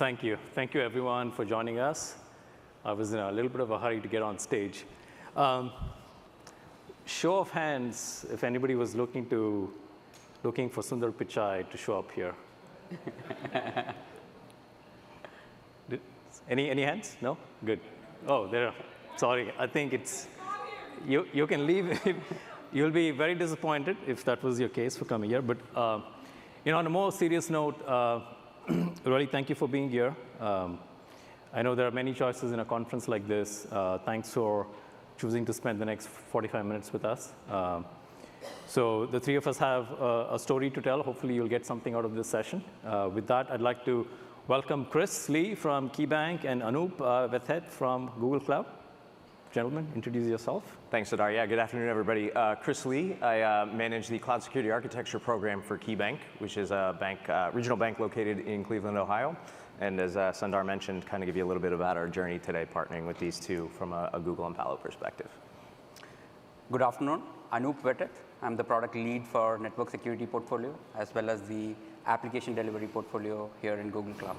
thank you. Thank you, everyone, for joining us. I was in a little bit of a hurry to get on stage. Show of hands, if anybody was looking for Sundar Pichai to show up here. Any hands? No? Good. Oh, there. Sorry, I think it's you can leave. You'll be very disappointed if that was your case for coming here. But on a more serious note, really thank you for being here. I know there are many choices in a conference like this. Thanks for choosing to spend the next 45 minutes with us. So the three of us have a story to tell. Hopefully, you'll get something out of this session. With that, I'd like to welcome Chris Lee from KeyBank and Anup Vethet from Google Cloud. Gentlemen, introduce yourself. Thanks, Sudhar. Yeah, good afternoon, everybody. Chris Lee. I manage the Cloud Security Architecture Program for KeyBank, which is a regional bank located in Cleveland, Ohio. And as Sundar mentioned, kind of give you a little bit about our journey today, partnering with these two from a Google and Palo perspective. Good afternoon. Anup Vethet. I'm the product lead for network security portfolio, as well as the application delivery portfolio here in Google Cloud.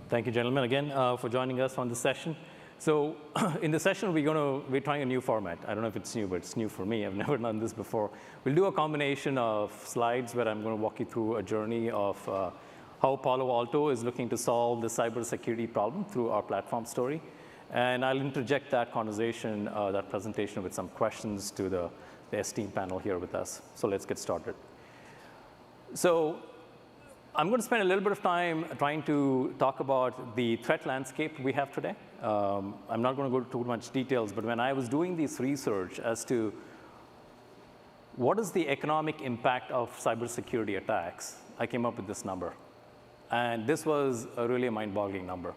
Thank you, gentlemen, again, for joining us on this session. So in the session, we're trying a new format. I don't know if it's new, but it's new for me. I've never done this before. We'll do a combination of slides where I'm going to walk you through a journey of how Palo Alto is looking to solve the cybersecurity problem through our platform story. And I'll interject that conversation, that presentation with some questions to the esteemed panel here with us. So let's get started. So I'm going to spend a little bit of time trying to talk about the threat landscape we have today. I'm not going to go into too much details, but when I was doing this research as to what is the economic impact of cybersecurity attacks, I came up with this number. And this was really a mind-boggling number.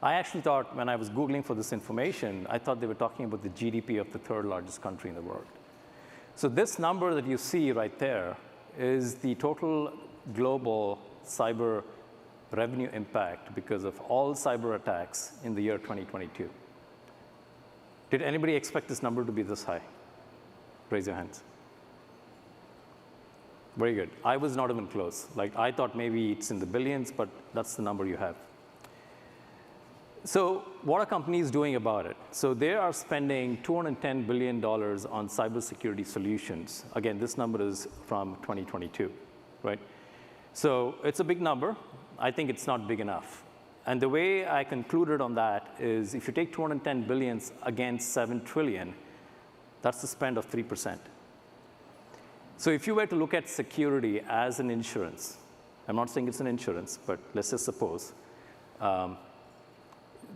I actually thought, when I was Googling for this information, I thought they were talking about the GDP of the third largest country in the world. So this number that you see right there is the total global cyber revenue impact because of all cyber attacks in the year 2022. Did anybody expect this number to be this high? Raise your hands. Very good. I was not even close. I thought maybe it's in the billions, but that's the number you have. So what are companies doing about it? So they are spending $210 billion on cybersecurity solutions. Again, this number is from 2022, right? So it's a big number. I think it's not big enough. And the way I concluded on that is if you take 210 billion against 7 trillion, that's the spend of 3%. So if you were to look at security as an insurance, I'm not saying it's an insurance, but let's just suppose,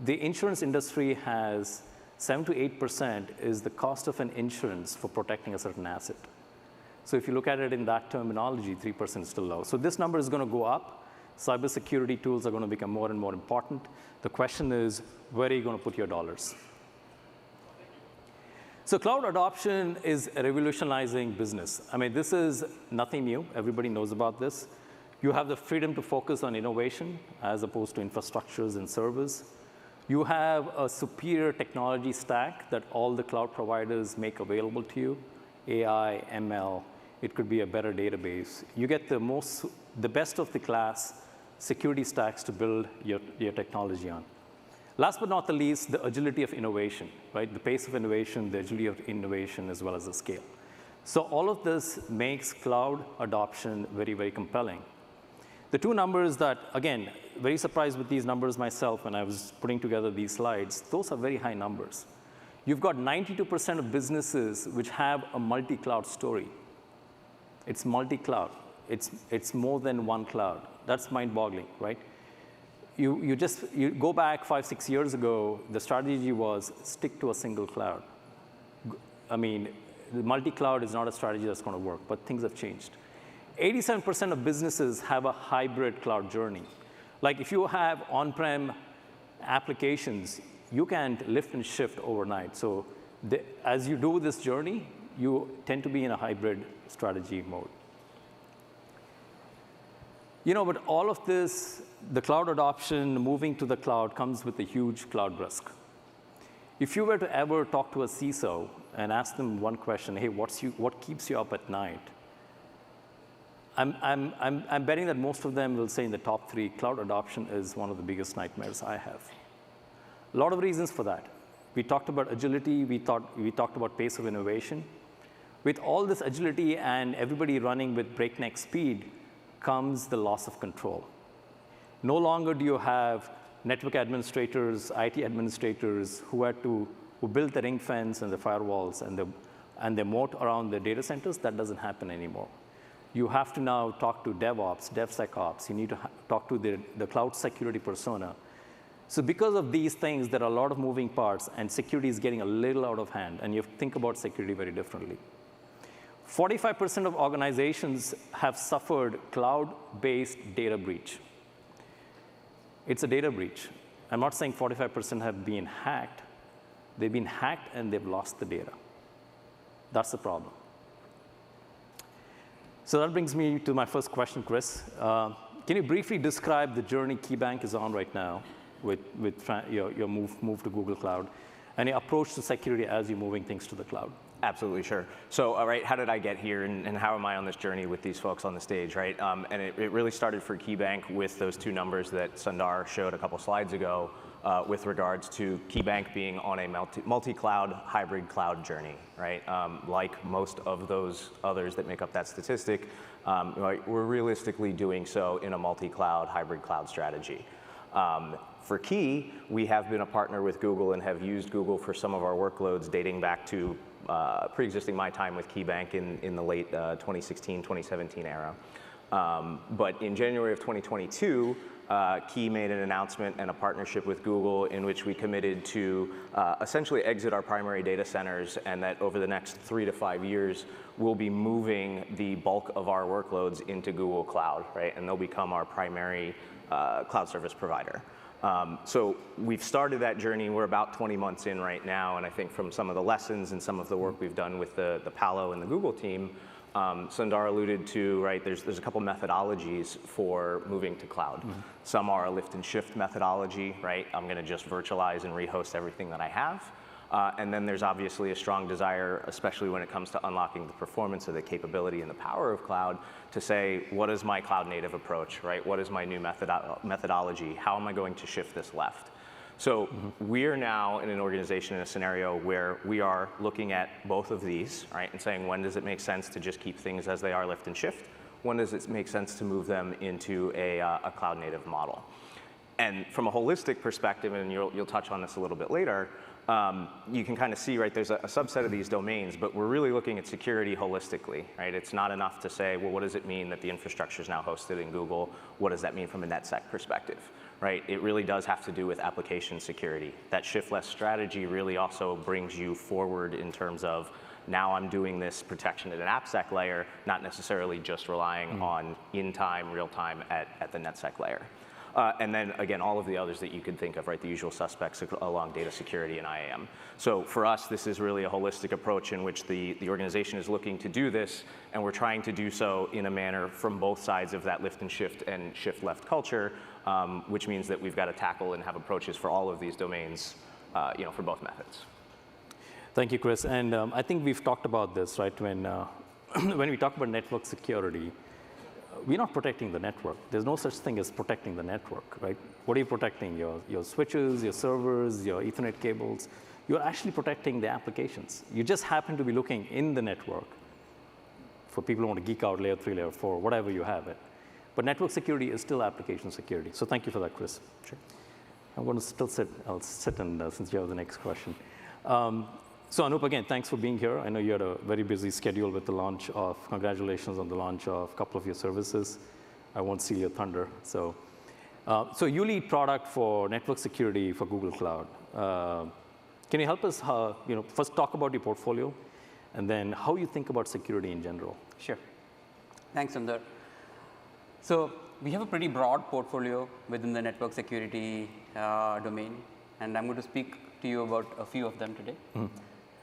the insurance industry has 7 to 8% is the cost of an insurance for protecting a certain asset. So if you look at it in that terminology, 3% is still low. So this number is going to go up. Cybersecurity tools are going to become more and more important. The question is, where are you going to put your dollars? So cloud adoption is revolutionizing business. I mean, this is nothing new. Everybody knows about this. You have the freedom to focus on innovation as opposed to infrastructures and servers. You have a superior technology stack that all the cloud providers make available to you. AI, ML, it could be a better database. You get the best of the class security stacks to build your technology on. Last but not the least, the agility of innovation, right? The pace of innovation, the agility of innovation, as well as the scale. So all of this makes cloud adoption very, very compelling. The two numbers that, again, very surprised with these numbers myself when I was putting together these slides, those are very high numbers. You've got 92% of businesses which have a multi-cloud story. It's multi-cloud. It's more than one cloud. That's mind-boggling, right? You go back 5, 6 years ago, the strategy was stick to a single cloud. I mean, the multi-cloud is not a strategy that's going to work, but things have changed. 87% of businesses have a hybrid cloud journey. Like if you have on-prem applications, you can't lift and shift overnight. So as you do this journey, you tend to be in a hybrid strategy mode. But all of this, the cloud adoption, moving to the cloud, comes with a huge cloud risk. If you were to ever talk to a CISO and ask them one question, hey, what keeps you up at night? I'm betting that most of them will say in the top 3, cloud adoption is one of the biggest nightmares I have. A lot of reasons for that. We talked about agility. We talked about pace of innovation. With all this agility and everybody running with breakneck speed comes the loss of control. No longer do you have network administrators, IT administrators who built the ring fence and the firewalls and the moat around the data centers. That doesn't happen anymore. You have to now talk to DevOps, DevSecOps. You need to talk to the cloud security persona. So because of these things, there are a lot of moving parts, and security is getting a little out of hand, and you have to think about security very differently. 45% of organizations have suffered cloud-based data breach. It's a data breach. I'm not saying 45% have been hacked. They've been hacked, and they've lost the data. That's the problem. So that brings me to my first question, Chris. Can you briefly describe the journey KeyBank is on right now with your move to Google Cloud and your approach to security as you're moving things to the cloud? Absolutely, sure. So, all right, how did I get here, and how am I on this journey with these folks on the stage, right? And it really started for KeyBank with those 2 numbers that Sundar showed a couple slides ago with regards to KeyBank being on a multi-cloud, hybrid cloud journey, right? Like most of those others that make up that statistic, we're realistically doing so in a multi-cloud, hybrid cloud strategy. For Key, we have been a partner with Google and have used Google for some of our workloads dating back to pre-existing my time with KeyBank in the late 2016, 2017 era. But in January of 2022, Key made an announcement and a partnership with Google in which we committed to essentially exit our primary data centers, and that over the next 3 to 5 years, we'll be moving the bulk of our workloads into Google Cloud, right? And they'll become our primary cloud service provider. So we've started that journey. We're about 20 months in right now, and I think from some of the lessons and some of the work we've done with the Palo and the Google team, Sundar alluded to, right, there's a couple methodologies for moving to cloud. Mm-hmm. Some are a lift and shift methodology, right? I'm gonna just virtualize and rehost everything that I have. And then there's obviously a strong desire, especially when it comes to unlocking the performance of the capability and the power of cloud, to say, what is my cloud native approach, right? What is my new methodology? How am I going to shift this left? So we're now in an organization in a scenario where we are looking at both of these, right? And saying, when does it make sense to just keep things as they are, lift and shift? When does it make sense to move them into a cloud native model? And from a holistic perspective, and you'll touch on this a little bit later, you can kind of see, right, there's a subset of these domains, but we're really looking at security holistically, right? It's not enough to say, well, what does it mean that the infrastructure is now hosted in Google? What does that mean from a NetSec perspective, right? It really does have to do with application security. That shift left strategy really also brings you forward in terms of, now I'm doing this protection at an AppSec layer, not necessarily just relying on in-time, real-time at the NetSec layer. And then, again, all of the others that you could think of, right, the usual suspects along data security and IAM. So for us, this is really a holistic approach in which the organization is looking to do this, and we're trying to do so in a manner from both sides of that lift and shift left culture, which means that we've got to tackle and have approaches for all of these domains, for both methods. Thank you, Chris. And I think we've talked about this, right, when we talk about network security. We're not protecting the network. There's no such thing as protecting the network, right? What are you protecting? Your switches, your servers, your Ethernet cables. You're actually protecting the applications. You just happen to be looking in the network for people who want to geek out layer 3, layer 4, whatever you have it. But network security is still application security. So thank you for that, Chris. Sure. I'm going to still sit. I'll sit and since you have the next question. So Anup, again, thanks for being here. I know you had a very busy schedule with the launch of, congratulations on the launch of a couple of your services. I won't steal your thunder. So you lead product for network security for Google Cloud. Can you help us, first talk about your portfolio, and then how you think about security in general? Sure. Thanks, Sundar. So we have a pretty broad portfolio within the network security domain, and I'm going to speak to you about a few of them today.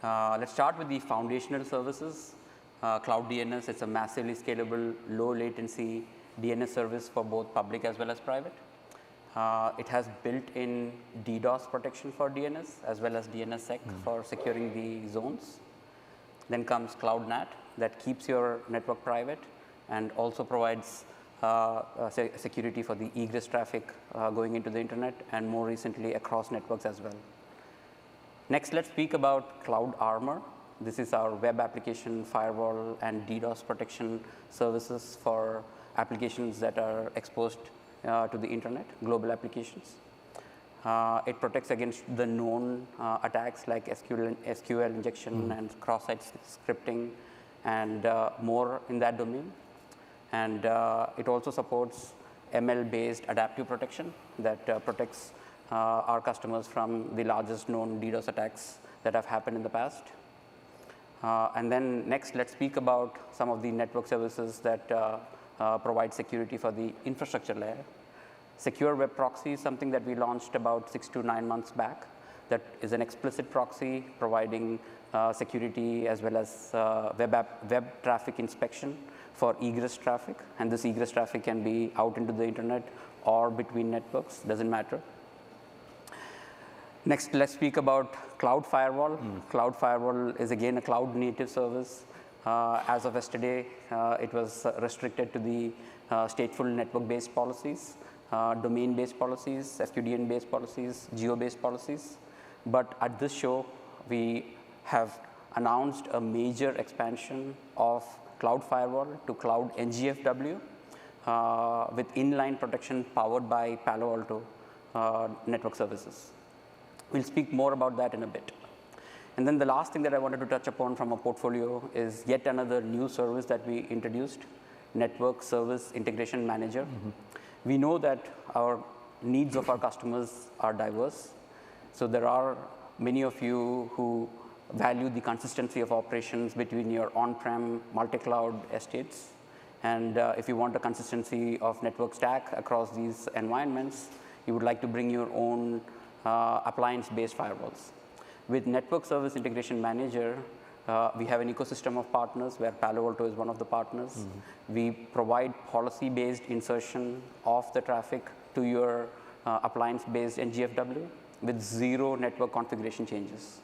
Let's start with the foundational services. Cloud DNS, it's a massively scalable, low latency DNS service for both public as well as private. It has built-in DDoS protection for DNS as well as DNSSEC for securing the zones. Then comes Cloud NAT that keeps your network private and also provides security for the egress traffic going into the internet, and more recently across networks as well. Next, let's speak about Cloud Armor. This is our web application firewall and DDoS protection services for applications that are exposed to the internet, global applications. It protects against the known attacks like SQL injection and cross-site scripting and more in that domain. And it also supports ML-based adaptive protection that protects our customers from the largest known DDoS attacks that have happened in the past. And then next, let's speak about some of the network services that provide security for the infrastructure layer. Secure Web Proxy is something that we launched about 6 to 9 months back. That is an explicit proxy providing security as well as web traffic inspection for egress traffic. And this egress traffic can be out into the internet or between networks, doesn't matter. Next, let's speak about Cloud Firewall. Cloud Firewall is again a cloud native service. As of yesterday, it was restricted to the stateful network-based policies, domain-based policies, FQDN-based policies, geo-based policies. But at this show, we have announced a major expansion of Cloud Firewall to Cloud NGFW with inline protection powered by Palo Alto network services. We'll speak more about that in a bit. And then the last thing that I wanted to touch upon from our portfolio is yet another new service that we introduced, Network Service Integration Manager. We know that our needs of our customers are diverse. So there are many of you who value the consistency of operations between your on-prem multi-cloud estates. And if you want a consistency of network stack across these environments, you would like to bring your own appliance-based firewalls. With Network Service Integration Manager, we have an ecosystem of partners where Palo Alto is one of the partners. We provide policy-based insertion of the traffic to your appliance-based NGFW with 0 network configuration changes.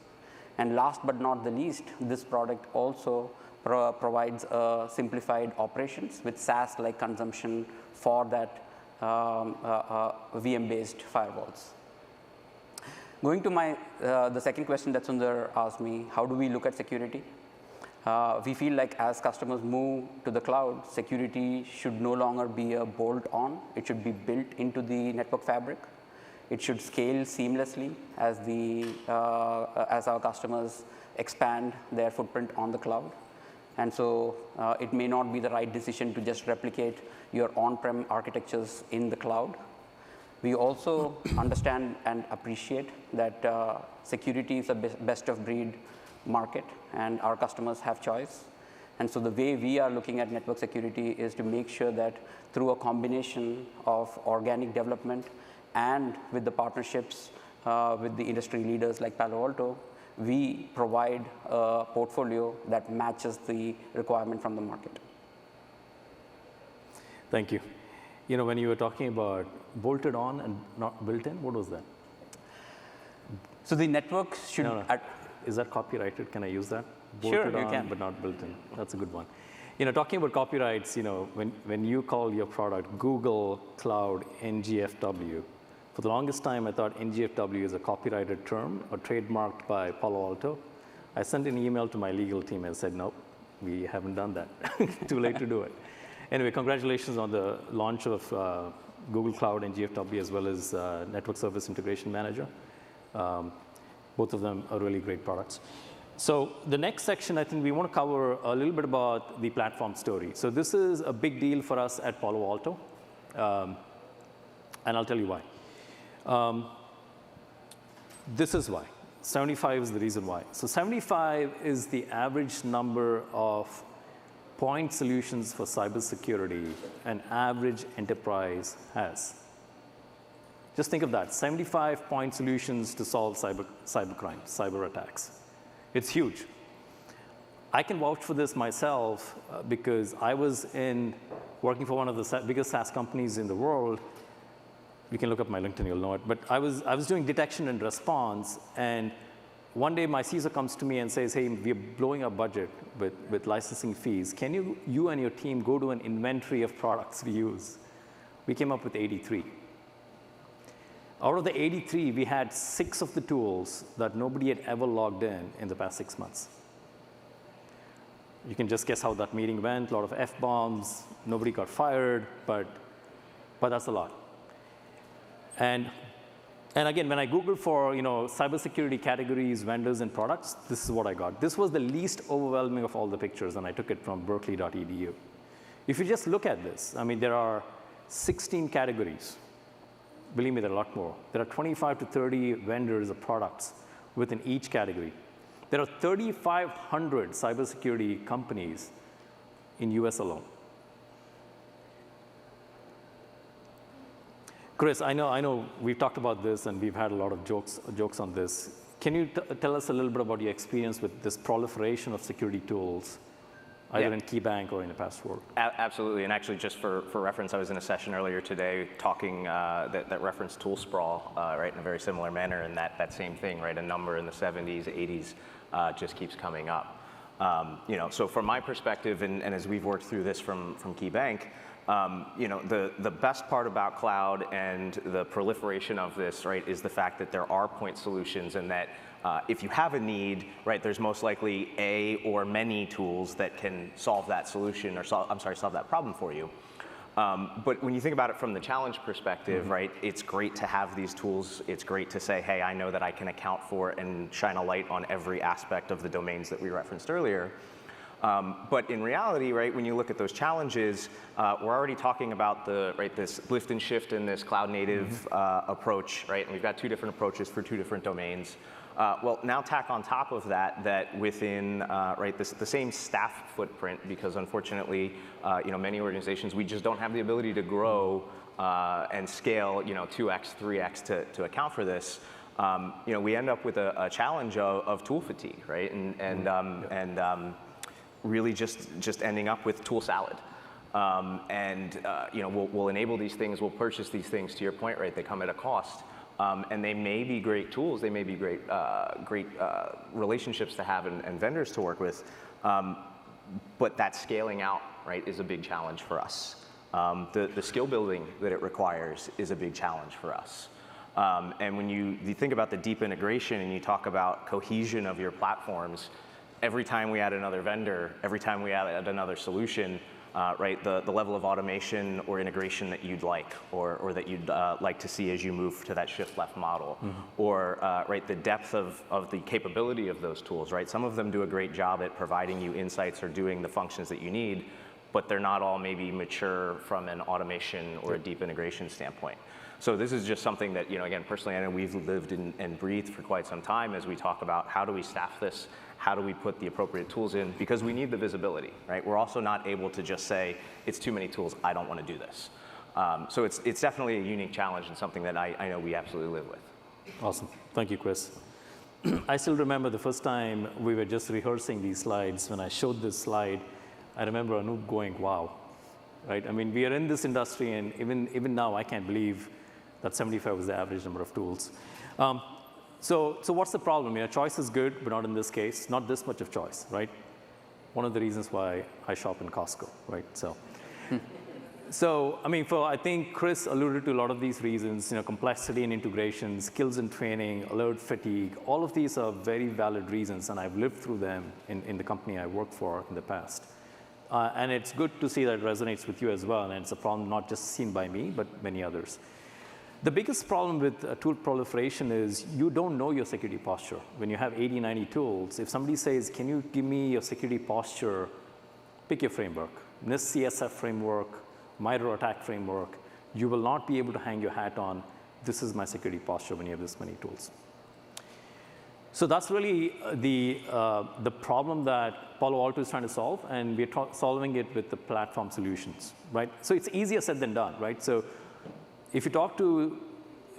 And last but not the least, this product also provides simplified operations with SaaS-like consumption for that VM-based firewalls. Going to the second question that Sundar asked me, how do we look at security? We feel like as customers move to the cloud, security should no longer be a bolt-on. It should be built into the network fabric. It should scale seamlessly as our customers expand their footprint on the cloud. And so it may not be the right decision to just replicate your on-prem architectures in the cloud. We also understand and appreciate that security is a best of breed market and our customers have choice. And so the way we are looking at network security is to make sure that through a combination of organic development and with the partnerships with the industry leaders like Palo Alto, we provide a portfolio that matches the requirement from the market. Thank you. You know, when you were talking about bolted on and not built in, what was that? So the network should... No. Is that copyrighted? Can I use that? Sure, Bolted you on, can. but not built in. That's a good one. You know, talking about copyrights, you know, when you call your product Google Cloud NGFW, for the longest time I thought NGFW is a copyrighted term or trademarked by Palo Alto. I sent an email to my legal team and said, nope, we haven't done that. Too late to do it. Anyway, congratulations on the launch of Google Cloud NGFW as well as Network Service Integration Manager. Both of them are really great products. So the next section, I think we want to cover a little bit about the platform story. So this is a big deal for us at Palo Alto, and I'll tell you why. This is why. 75 is the reason why. So 75 is the average number of point solutions for cybersecurity an average enterprise has. Just think of that, 75 point solutions to solve cybercrime, cyber attacks. It's huge. I can vouch for this myself because I was working for one of the biggest SaaS companies in the world. You can look up my LinkedIn, you'll know it. But I was doing detection and response, and one day my CISO comes to me and says, hey, we're blowing our budget with licensing fees. Can you and your team go to an inventory of products we use? We came up with 83. Out of the 83, we had 6 of the tools that nobody had ever logged in the past 6 months. You can just guess how that meeting went, a lot of F-bombs, nobody got fired, but that's a lot. And again, when I Googled for cybersecurity categories, vendors, and products, this is what I got. This was the least overwhelming of all the pictures, and I took it from berkeley.edu. If you just look at this, I mean, there are 16 categories. Believe me, there are a lot more. There are 25 to 30 vendors of products within each category. There are 3,500 cybersecurity companies in US alone. Chris, I know we've talked about this and we've had a lot of jokes on this. Can you tell us a little bit about your experience with this proliferation of security tools, either in KeyBank or in the past work? Absolutely, and actually just for reference, I was in a session earlier today talking that referenced tool sprawl, right, in a very similar manner, and that same thing, right, a number in the 70s, 80s just keeps coming up. So from my perspective, and as we've worked through this from KeyBank, the best part about cloud and the proliferation of this, right, is the fact that there are point solutions, and that if you have a need, right, there's most likely a or many tools that can solve that solution, or solve that problem for you. But when you think about it from the challenge perspective, right, it's great to have these tools. It's great to say, hey, I know that I can account for and shine a light on every aspect of the domains that we referenced earlier. But in reality, right, when you look at those challenges, we're already talking about this lift and shift in this cloud native approach, right? And we've got 2 different approaches for 2 different domains. Well, now tack on top of that within the same staff footprint, because unfortunately, many organizations, we just don't have the ability to grow and scale, 2x, 3x to account for this. We end up with a challenge of tool fatigue, right? And really just ending up with tool salad. We'll enable these things, we'll purchase these things, to your point, right? They come at a cost. And they may be great tools, they may be great relationships to have and vendors to work with, but that scaling out, right, is a big challenge for us. The skill building that it requires is a big challenge for us. And when you think about the deep integration and you talk about cohesion of your platforms, every time we add another vendor, every time we add another solution, right, the level of automation or integration that you'd like, or that you'd like to see as you move to that shift left model, or right, the depth of the capability of those tools, right? Some of them do a great job at providing you insights or doing the functions that you need, but they're not all maybe mature from an automation or a deep integration standpoint. So this is just something that, again, personally, I know we've lived and breathed for quite some time as we talk about how do we staff this, how do we put the appropriate tools in, because we need the visibility, right? We're also not able to just say, it's too many tools, I don't want to do this. So it's definitely a unique challenge and something that I know we absolutely live with. Awesome. Thank you, Chris. I still remember the first time we were just rehearsing these slides. When I showed this slide, I remember Anoop going, wow, right? I mean, we are in this industry, and even now, I can't believe that 75 was the average number of tools. So what's the problem? Choice is good, but not in this case. Not this much of choice, right? One of the reasons why I shop in Costco, right? So I think Chris alluded to a lot of these reasons. Complexity and integration, skills and training, alert fatigue. All of these are very valid reasons, and I've lived through them in the company I worked for in the past. And it's good to see that it resonates with you as well. And it's a problem not just seen by me, but many others. The biggest problem with tool proliferation is you don't know your security posture. When you have 80, 90 tools, if somebody says, can you give me your security posture, pick your framework. NIST CSF framework, MITRE ATT&CK framework, you will not be able to hang your hat on, this is my security posture when you have this many tools. So that's really the problem that Palo Alto is trying to solve, and we're solving it with the platform solutions, right? So it's easier said than done, right? So if you talk to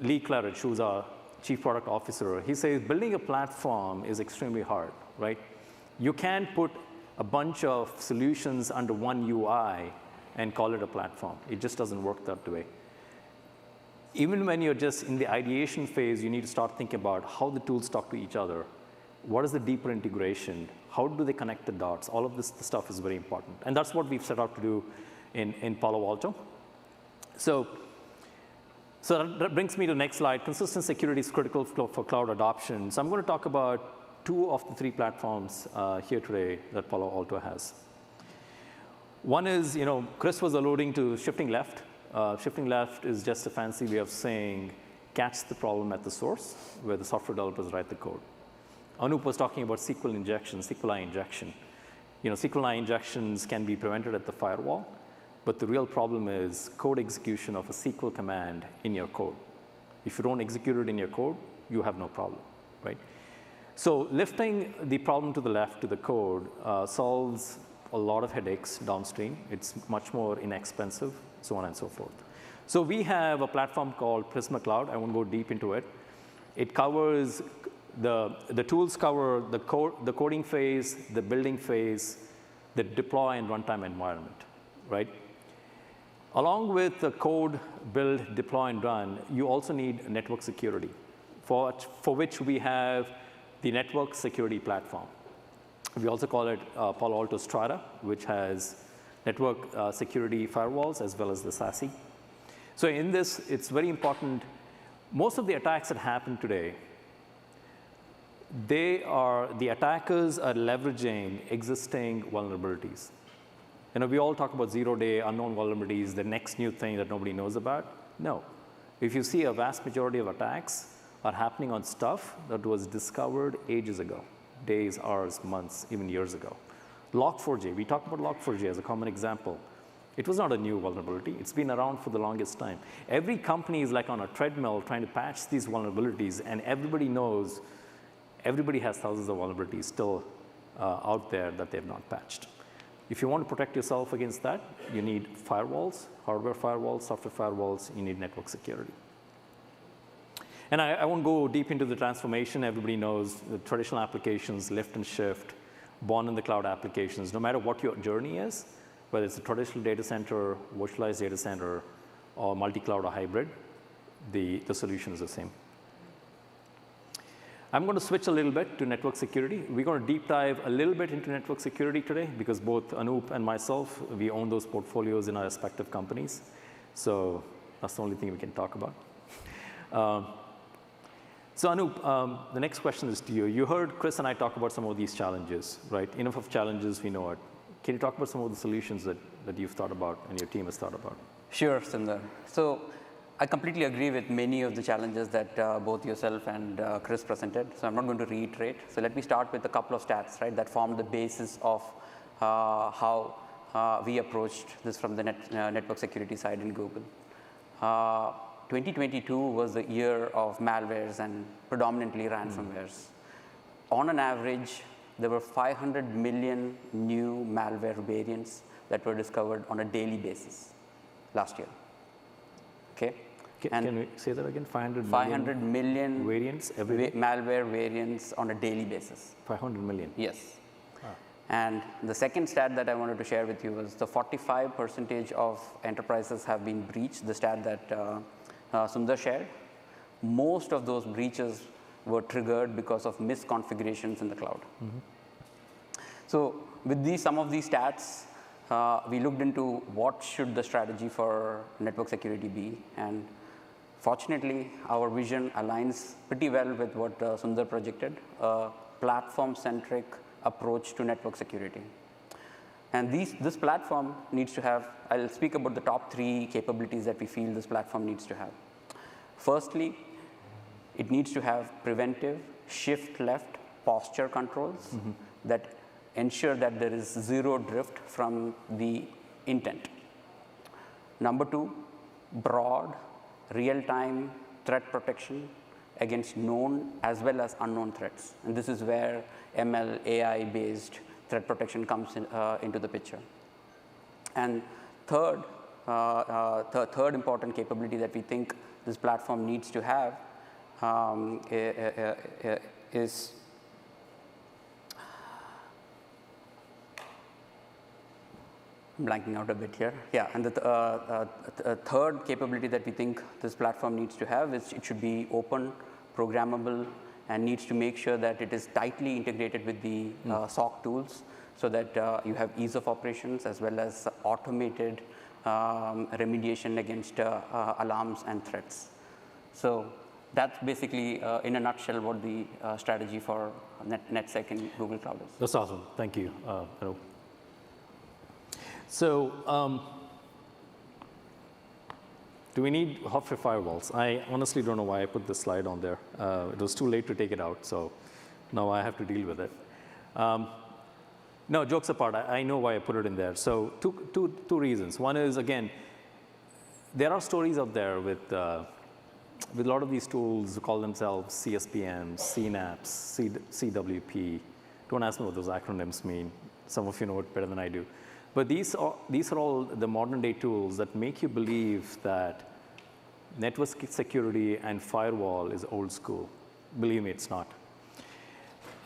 Lee Claridge, who's our Chief Product Officer, he says building a platform is extremely hard, right? You can't put a bunch of solutions under one UI and call it a platform. It just doesn't work that way. Even when you're just in the ideation phase, you need to start thinking about how the tools talk to each other What is the deeper integration? How do they connect the dots? All of this stuff is very important. And that's what we've set out to do in Palo Alto. So that brings me to the next slide. Consistent security is critical for cloud adoption. So I'm going to talk about 2 of the 3 platforms here today that Palo Alto has. One is, Chris was alluding to shifting left. Shifting left is just a fancy way of saying catch the problem at the source where the software developers write the code. Anup was talking about SQL injection, SQLi injection. SQLi injections can be prevented at the firewall, but the real problem is code execution of a SQL command in your code. If you don't execute it in your code, you have no problem, right? So lifting the problem to the left to the code solves a lot of headaches downstream. It's much more inexpensive, so on and so forth. So we have a platform called Prisma Cloud. I won't go deep into it. It covers the tools cover the coding phase, the building phase, the deploy and runtime environment, right? Along with the code, build, deploy, and run, you also need network security, for which we have the network security platform. We also call it Palo Alto Strata, which has network security firewalls as well as the SASE. So in this, it's very important. Most of the attacks that happen today, the attackers are leveraging existing vulnerabilities. We all talk about zero-day unknown vulnerabilities, the next new thing that nobody knows about. No. If you see, a vast majority of attacks are happening on stuff that was discovered ages ago, days, hours, months, even years ago. Log4j, we talked about Log4j as a common example. It was not a new vulnerability. It's been around for the longest time. Every company is like on a treadmill trying to patch these vulnerabilities, and everybody knows, everybody has thousands of vulnerabilities still out there that they have not patched. If you want to protect yourself against that, you need firewalls, hardware firewalls, software firewalls, you need network security. And I won't go deep into the transformation. Everybody knows the traditional applications, lift and shift, born in the cloud applications. No matter what your journey is, whether it's a traditional data center, virtualized data center, or multi-cloud or hybrid, the solution is the same. I'm going to switch a little bit to network security. We're going to deep dive a little bit into network security today because both Anup and myself, we own those portfolios in our respective companies. So that's the only thing we can talk about. So Anup, the next question is to you. You heard Chris and I talk about some of these challenges, right? Enough of challenges, we know it. Can you talk about some of the solutions that you've thought about and your team has thought about? Sure, Sundar. So I completely agree with many of the challenges that both yourself and Chris presented. So I'm not going to reiterate. So let me start with a couple of stats, right, that form the basis of how we approached this from the network security side in Google. 2022 was the year of malwares and predominantly ransomwares. On an average, there were 500 million new malware variants that were discovered on a daily basis last year. Okay? Can we say that again? 500 million variants every day? Malware variants on a daily basis. 500 million? Yes. And the second stat that I wanted to share with you was the 45% of enterprises have been breached, the stat that Sundar shared. Most of those breaches were triggered because of misconfigurations in the cloud. So with some of these stats, we looked into what should the strategy for network security be. And fortunately, our vision aligns pretty well with what Sundar projected, a platform-centric approach to network security. And this platform needs to have, I'll speak about the top 3 capabilities that we feel this platform needs to have. Firstly, it needs to have preventive shift left posture controls that ensure that there is zero drift from the intent. Number 2, broad real-time threat protection against known as well as unknown threats. And this is where ML, AI-based threat protection comes into the picture. And third important capability that we think this platform needs to have is blanking out a bit here. Yeah, and the third capability that we think this platform needs to have is it should be open, programmable, and needs to make sure that it is tightly integrated with the SOC tools so that you have ease of operations as well as automated remediation against alarms and threats. So that's basically, in a nutshell, what the strategy for NetSec in Google Cloud is. That's awesome. Thank you, Anup. So, do we need Hopper firewalls? I honestly don't know why I put this slide on there. It was too late to take it out, so now I have to deal with it. No, jokes apart, I know why I put it in there. So two reasons. One is, again, there are stories out there with a lot of these tools who call themselves CSPMs, CNAPs, CWP. Don't ask me what those acronyms mean. Some of you know it better than I do. But these are all the modern day tools that make you believe that network security and firewall is old school. Believe me, it's not.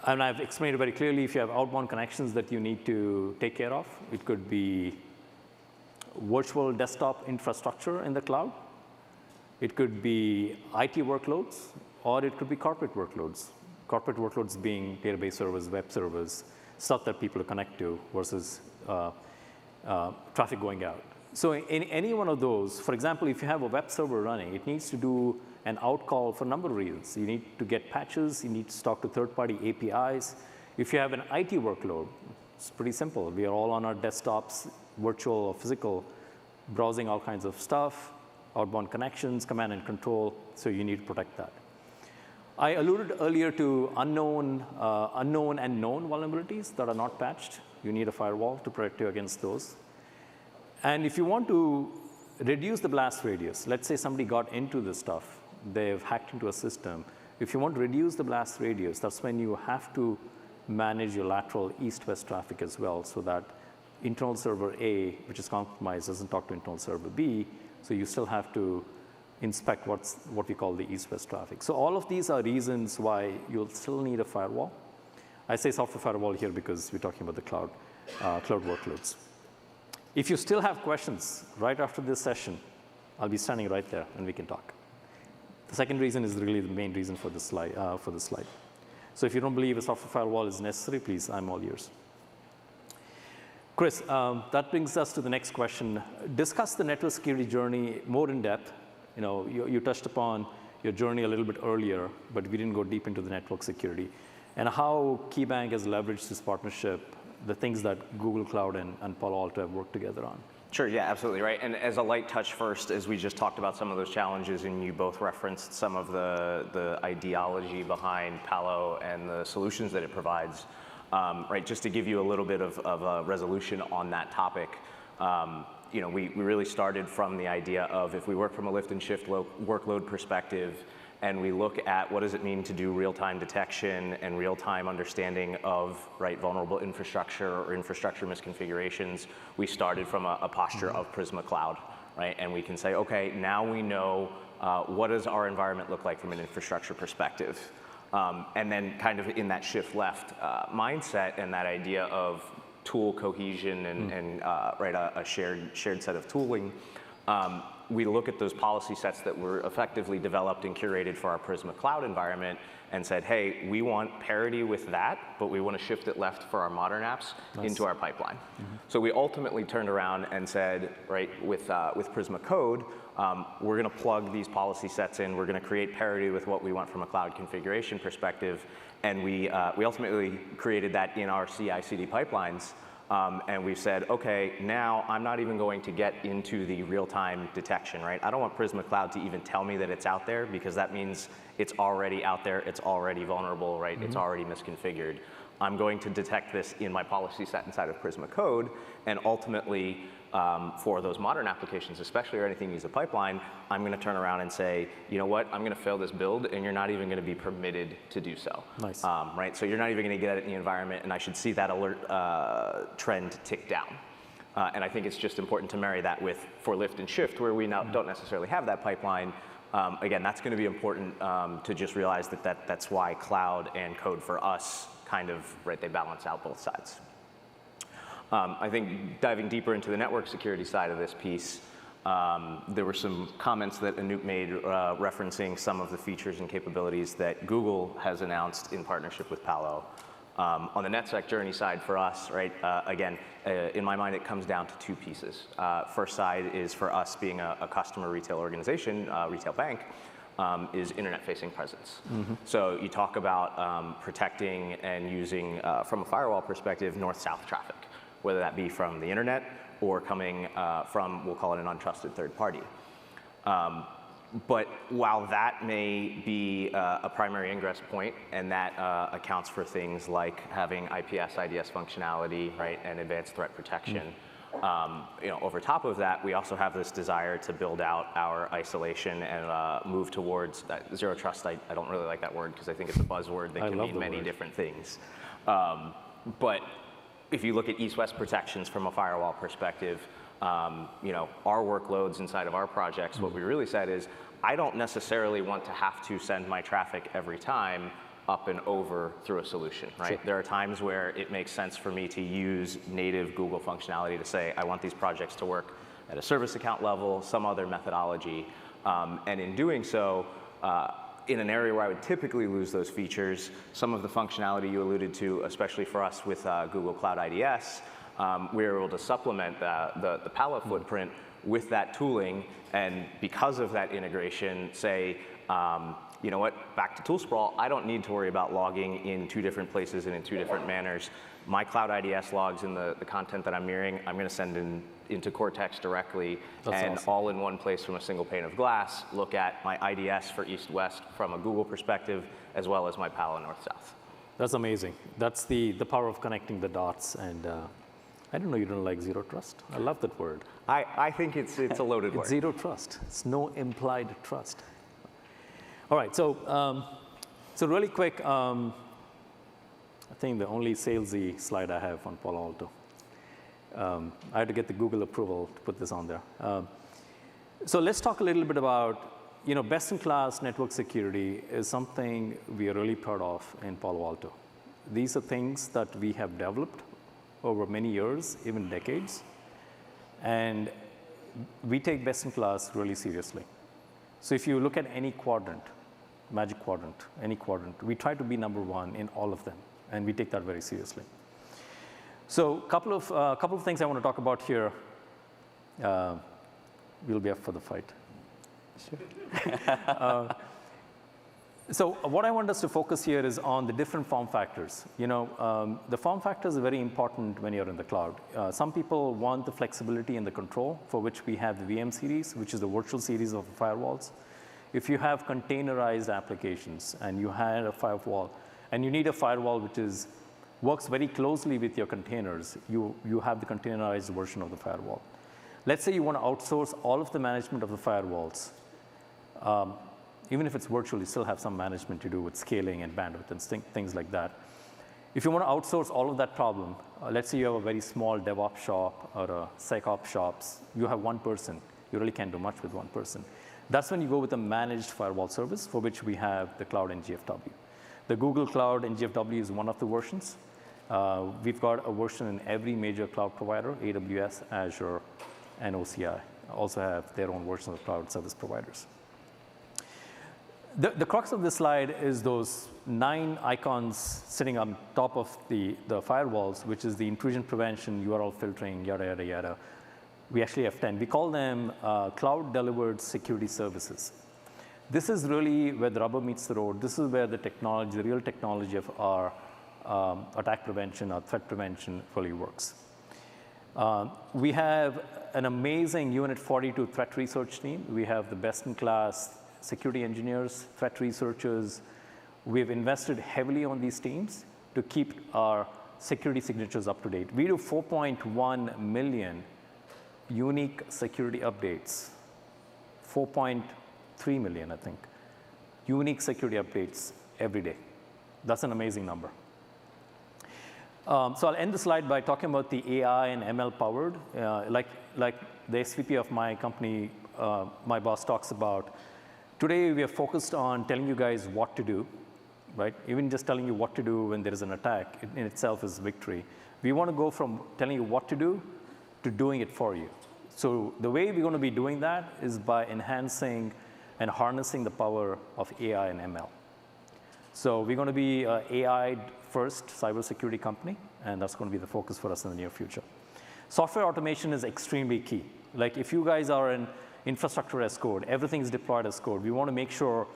And I've explained it very clearly. If you have outbound connections that you need to take care of, it could be virtual desktop infrastructure in the cloud. It could be IT workloads, or it could be corporate workloads. Corporate workloads being database servers, web servers, stuff that people connect to versus traffic going out. So in any one of those, for example, if you have a web server running, it needs to do an out call for a number of reasons. You need to get patches, you need to talk to third-party APIs. If you have an IT workload, it's pretty simple. We are all on our desktops, virtual or physical, browsing all kinds of stuff, outbound connections, command and control, so you need to protect that. I alluded earlier to unknown and known vulnerabilities that are not patched. You need a firewall to protect you against those. And if you want to reduce the blast radius, let's say somebody got into this stuff, they've hacked into a system. If you want to reduce the blast radius, that's when you have to manage your lateral east-west traffic as well, so that internal server A, which is compromised, doesn't talk to internal server B, so you still have to inspect what we call the east-west traffic. So all of these are reasons why you'll still need a firewall. I say software firewall here because we're talking about the cloud workloads. If you still have questions right after this session, I'll be standing right there and we can talk. The second reason is really the main reason for this slide. So if you don't believe a software firewall is necessary, please, I'm all ears. Chris, that brings us to the next question. Discuss the network security journey more in depth. You know, you touched upon your journey a little bit earlier, but we didn't go deep into the network security. And how KeyBank has leveraged this partnership, the things that Google Cloud and Palo Alto have worked together on. Sure, yeah, absolutely, right. And as a light touch first, as we just talked about some of those challenges, and you both referenced some of the ideology behind Palo and the solutions that it provides, right, just to give you a little bit of a resolution on that topic, you know, we really started from the idea of if we work from a lift and shift workload perspective, and we look at what does it mean to do real-time detection and real-time understanding of, right, vulnerable infrastructure or infrastructure misconfigurations, we started from a posture of Prisma Cloud, right? And we can say, okay, now we know what does our environment look like from an infrastructure perspective. And then kind of in that shift left mindset and that idea of tool cohesion and right, a shared set of tooling, we look at those policy sets that were effectively developed and curated for our Prisma Cloud environment and said, hey, we want parity with that, but we want to shift it left for our modern apps into our pipeline. So we ultimately turned around and said, right, with Prisma Code, we're going to plug these policy sets in. We're going to create parity with what we want from a cloud configuration perspective. And we ultimately created that in our CI/CD pipelines. And we've said, okay, now I'm not even going to get into the real-time detection, right? I don't want Prisma Cloud to even tell me that it's out there, because that means it's already out there, it's already vulnerable, right? It's already misconfigured. I'm going to detect this in my policy set inside of Prisma Code, and ultimately, for those modern applications, especially, or anything that uses a pipeline, I'm going to turn around and say, you know what, I'm going to fail this build, and you're not even going to be permitted to do so. Nice. Right, so you're not even going to get it in the environment, and I should see that alert trend tick down. And I think it's just important to marry that with for lift and shift, where we now don't necessarily have that pipeline. Again, that's going to be important to just realize that that's why cloud and code for us kind of, right, they balance out both sides. I think diving deeper into the network security side of this piece, There were some comments that Anoop made referencing some of the features and capabilities that Google has announced in partnership with Palo. On the NetSec journey side for us, right, again, in my mind, it comes down to two pieces. First side is for us being a customer retail organization, retail bank, is internet-facing presence. So you talk about protecting and using, from a firewall perspective, north-south traffic, whether that be from the internet or coming from, we'll call it an untrusted third party. But while that may be a primary ingress point, and that accounts for things like having IPS, IDS functionality, right, and advanced threat protection, over top of that, we also have this desire to build out our isolation and move towards that zero trust. I don't really like that word because I think it's a buzzword that can mean many different things. But if you look at east-west protections from a firewall perspective, our workloads inside of our projects, what we really said is, I don't necessarily want to have to send my traffic every time up and over through a solution, right? Sure. There are times where it makes sense for me to use native Google functionality to say, I want these projects to work at a service account level, some other methodology. And in doing so, in an area where I would typically lose those features, some of the functionality you alluded to, especially for us with Google Cloud IDS, we were able to supplement the Palo footprint with that tooling, and because of that integration, say, you know what, back to tool sprawl, I don't need to worry about logging in two different places and in two different manners. My Cloud IDS logs in the content that I'm mirroring, I'm going to send into Cortex directly. That's awesome. All in one place from a single pane of glass, look at my IDS for east-west from a Google perspective, as well as my Palo north-south. That's amazing. That's the power of connecting the dots. And I didn't know you don't like zero trust. I love that word. I think it's a loaded word. It's zero trust. It's no implied trust. All right, so really quick, I think the only salesy slide I have on Palo Alto. I had to get the Google approval to put this on there. So let's talk a little bit about, best-in-class network security is something we are really proud of in Palo Alto. These are things that we have developed over many years, even decades, and we take best-in-class really seriously. So if you look at any quadrant, Magic Quadrant, any quadrant, we try to be number one in all of them, and we take that very seriously. So a couple of things I want to talk about here. We'll be up for the fight. Sure. So what I want us to focus here is on the different form factors. The form factors are very important when you're in the cloud. Some people want the flexibility and the control, for which we have the VM series, which is the virtual series of firewalls. If you have containerized applications and you had a firewall, and you need a firewall which works very closely with your containers, you have the containerized version of the firewall. Let's say you want to outsource all of the management of the firewalls. Even if it's virtual, you still have some management to do with scaling and bandwidth and things like that. If you want to outsource all of that problem, let's say you have a very small DevOps shop or a SecOps shops, you have one person. You really can't do much with one person. That's when you go with a managed firewall service, for which we have the Cloud NGFW. The Google Cloud NGFW is one of the versions. We've got a version in every major cloud provider, AWS, Azure, and OCI. Also have their own versions of cloud service providers. The crux of this slide is those 9 icons sitting on top of the firewalls, which is the intrusion prevention, URL filtering, yada, yada, yada. We actually have 10. We call them cloud-delivered security services. This is really where the rubber meets the road. This is where the technology, the real technology of our attack prevention, our threat prevention really works. We have an amazing Unit 42 threat research team. We have the best-in-class security engineers, threat researchers. We've invested heavily on these teams to keep our security signatures up to date. We do 4.1 million unique security updates, 4.3 million, I think, unique security updates every day. That's an amazing number. So I'll end the slide by talking about the AI and ML powered. Like the SVP of my company, my boss talks about, today we are focused on telling you guys what to do, right? Even just telling you what to do when there is an attack in itself is victory. We want to go from telling you what to do to doing it for you. So the way we're going to be doing that is by enhancing and harnessing the power of AI and ML. So we're going to be an AI-first cybersecurity company, and that's going to be the focus for us in the near future. Software automation is extremely key. Like if you guys are in infrastructure as code, everything's deployed as code. We want to make sure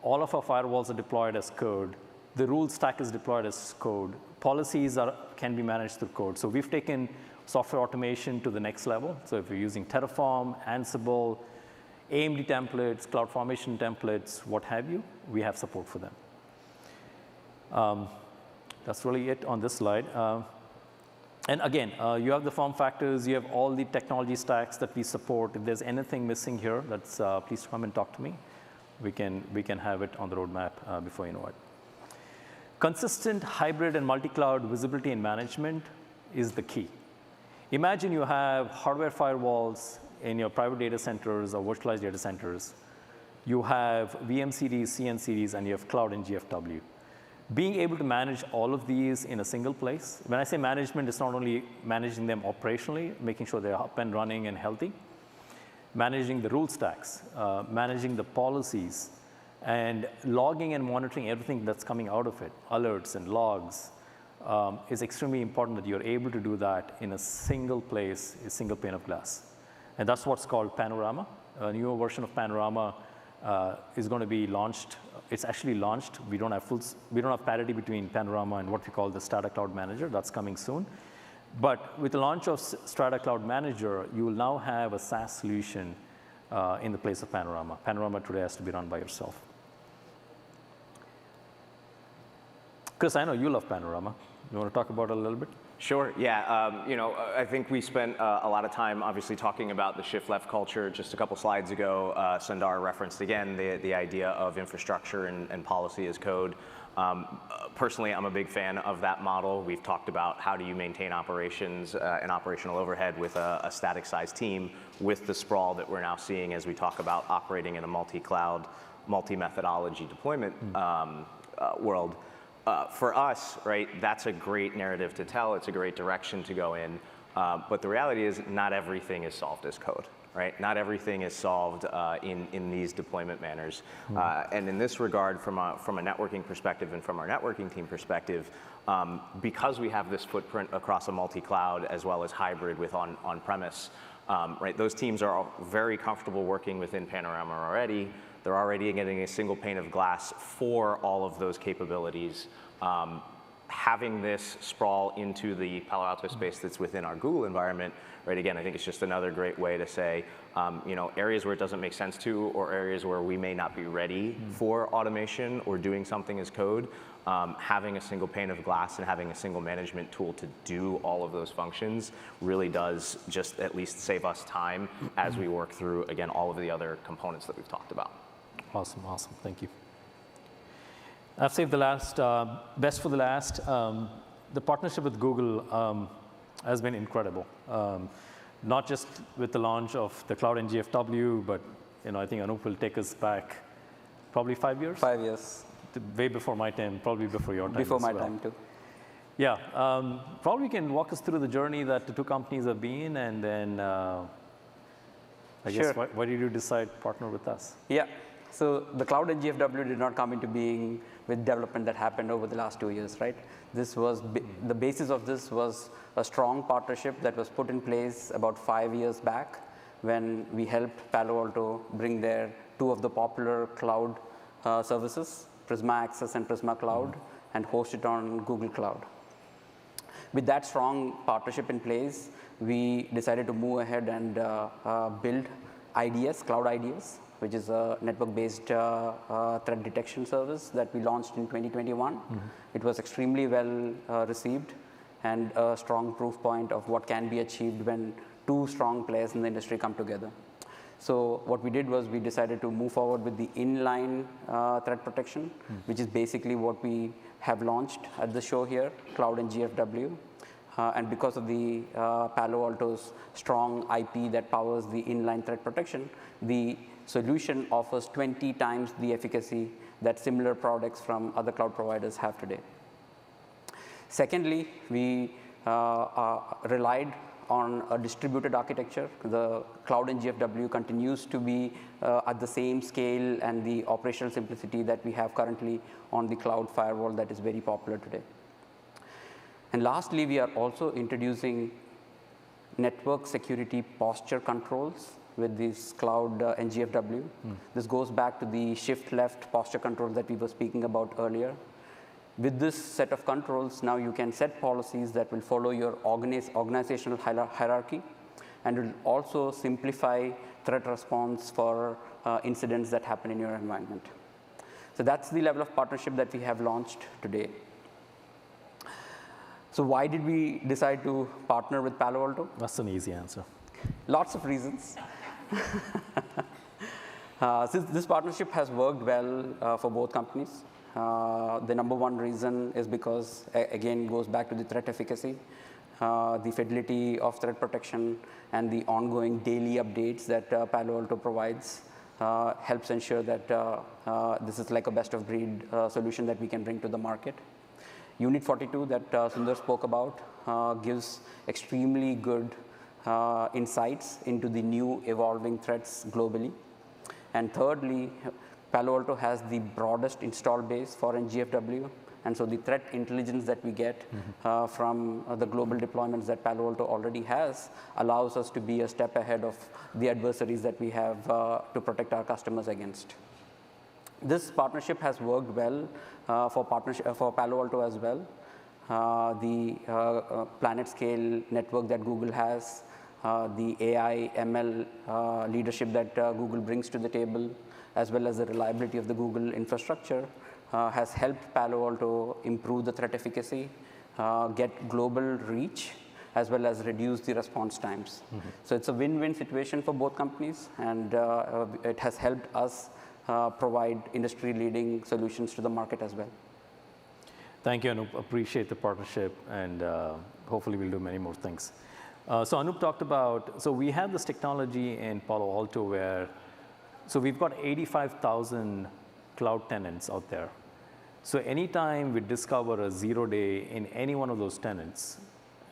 all of our firewalls are deployed as code. The rule stack is deployed as code. Policies can be managed through code. So we've taken software automation to the next level. So if you're using Terraform, Ansible, AMD templates, CloudFormation templates, what have you, we have support for them. That's really it on this slide. And again, you have the form factors, you have all the technology stacks that we support. If there's anything missing here, please come and talk to me. We can have it on the roadmap before you know it. Consistent hybrid and multi-cloud visibility and management is the key. Imagine you have hardware firewalls in your private data centers or virtualized data centers. You have VM series, CN series, and you have cloud and GFW. Being able to manage all of these in a single place, when I say management, it's not only managing them operationally, making sure they're up and running and healthy, managing the rule stacks, managing the policies, and logging and monitoring everything that's coming out of it, alerts and logs, is extremely important that you're able to do that in a single place, a single pane of glass. And that's what's called Panorama. A newer version of Panorama is going to be launched. It's actually launched. We don't have parity between Panorama and what we call the Strata Cloud Manager. That's coming soon. But with the launch of Strata Cloud Manager, you will now have a SaaS solution in the place of Panorama. Panorama today has to be run by yourself. Chris, I know you love Panorama. You want to talk about it a little bit? Sure, yeah. I think we spent a lot of time obviously talking about the shift left culture. Just a couple slides ago, Sundar referenced again the idea of infrastructure and policy as code. Personally, I'm a big fan of that model. We've talked about how do you maintain operations and operational overhead with a static size team with the sprawl that we're now seeing as we talk about operating in a multi-cloud, multi-methodology deployment world. For us, right, that's a great narrative to tell. It's a great direction to go in. But the reality is not everything is solved as code, right? Not everything is solved in these deployment manners. And in this regard, from a networking perspective and from our networking team perspective, because we have this footprint across a multi-cloud as well as hybrid with on-premise, right, those teams are all very comfortable working within Panorama already. They're already getting a single pane of glass for all of those capabilities. Having this sprawl into the Palo Alto space that's within our Google environment, right, again, I think it's just another great way to say, areas where it doesn't make sense to, or areas where we may not be ready for automation or doing something as code, having a single pane of glass and having a single management tool to do all of those functions really does just at least save us time as we work through, again, all of the other components that we've talked about. Awesome, thank you. I've saved the last, best for the last. The partnership with Google has been incredible. Not just with the launch of the cloud and GFW, but I think Anup will take us back probably 5 years? 5 years. Way before my time, probably before your time. Before my time too. Yeah, probably you can walk us through the journey that the two companies have been, and then I guess why did you decide to partner with us? Yeah. So the cloud and GFW did not come into being with development that happened over the last 2 years, right? This was the basis of this was a strong partnership that was put in place about 5 years back when we helped Palo Alto bring their two of the popular cloud services, Prisma Access and Prisma Cloud, and host it on Google Cloud. With that strong partnership in place, we decided to move ahead and build IDS, Cloud IDS, which is a network-based threat detection service that we launched in 2021. It was extremely well received and a strong proof point of what can be achieved when two strong players in the industry come together. So what we did was we decided to move forward with the inline threat protection, which is basically what we have launched at the show here, Cloud and GFW. And because of the Palo Alto's strong IP that powers the inline threat protection, the solution offers 20 times the efficacy that similar products from other cloud providers have today. Secondly, we relied on a distributed architecture. The cloud NGFW continues to be at the same scale and the operational simplicity that we have currently on the cloud firewall that is very popular today. And lastly, we are also introducing network security posture controls with this cloud NGFW. This goes back to the shift left posture control that we were speaking about earlier. With this set of controls, now you can set policies that will follow your organizational hierarchy, and will also simplify threat response for incidents that happen in your environment. So that's the level of partnership that we have launched today. So why did we decide to partner with Palo Alto? That's an easy answer. Lots of reasons. Since this partnership has worked well for both companies, the number one reason is because, again, goes back to the threat efficacy, the fidelity of threat protection, and the ongoing daily updates that Palo Alto provides helps ensure that this is like a best-of-breed solution that we can bring to the market. Unit 42 that Sundar spoke about gives extremely good insights into the new evolving threats globally. And thirdly, Palo Alto has the broadest install base for NGFW, and so the threat intelligence that we get from the global deployments that Palo Alto already has allows us to be a step ahead of the adversaries that we have to protect our customers against. This partnership has worked well for Palo Alto as well. The planet scale network that Google has, the AI, ML leadership that Google brings to the table, as well as the reliability of the Google infrastructure has helped Palo Alto improve the threat efficacy, get global reach, as well as reduce the response times. So it's a win-win situation for both companies, and it has helped us provide industry-leading solutions to the market as well. Thank you, Anup. Appreciate the partnership, and hopefully we'll do many more things. So Anup talked about, so we have this technology in Palo Alto where, so we've got 85,000 cloud tenants out there. So anytime we discover a 0-day in any one of those tenants,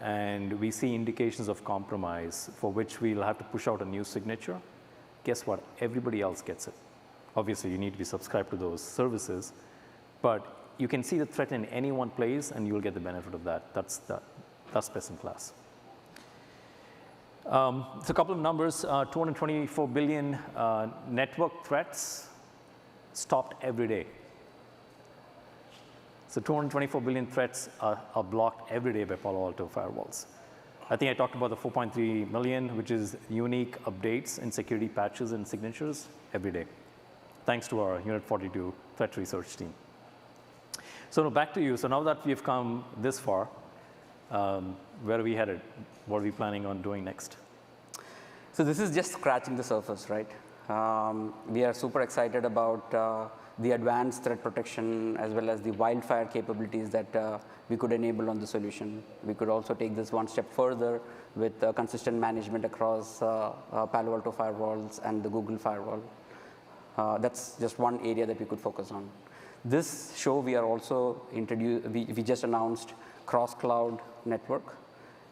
and we see indications of compromise for which we'll have to push out a new signature, guess what? Everybody else gets it. Obviously, you need to be subscribed to those services, but you can see the threat in any one place, and you'll get the benefit of that. That's best in class. So a couple of numbers, 224 billion network threats stopped every day. So 224 billion threats are blocked every day by Palo Alto firewalls. I think I talked about the 4.3 million, which is unique updates in security patches and signatures every day, thanks to our Unit 42 threat research team. So now back to you. So now that we've come this far, where are we headed? What are we planning on doing next? So this is just scratching the surface, right? We are super excited about the advanced threat protection as well as the wildfire capabilities that we could enable on the solution. We could also take this one step further with consistent management across Palo Alto firewalls and the Google firewall. That's just one area that we could focus on. This show, we are also we just announced cross-cloud network,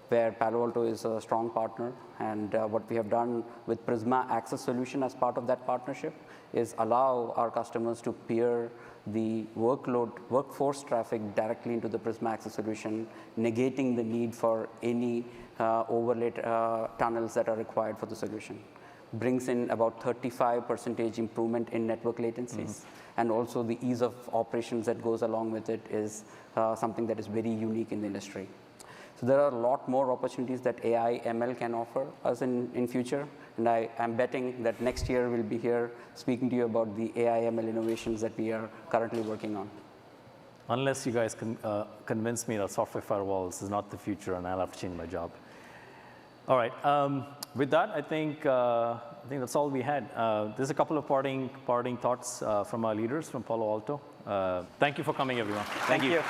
where Palo Alto is a strong partner. And what we have done with Prisma Access solution as part of that partnership is allow our customers to peer the workforce traffic directly into the Prisma Access solution, negating the need for any overlay tunnels that are required for the solution. Brings in about 35% improvement in network latencies. And also the ease of operations that goes along with it is something that is very unique in the industry. So there are a lot more opportunities that AI, ML can offer us in future. And I'm betting that next year we'll be here speaking to you about the AI, ML innovations that we are currently working on. Unless you guys can convince me that software firewalls is not the future and I'll have to change my job. All right. With that, I think that's all we had. There's a couple of parting thoughts from our leaders from Palo Alto. Thank you for coming, everyone. Thank you.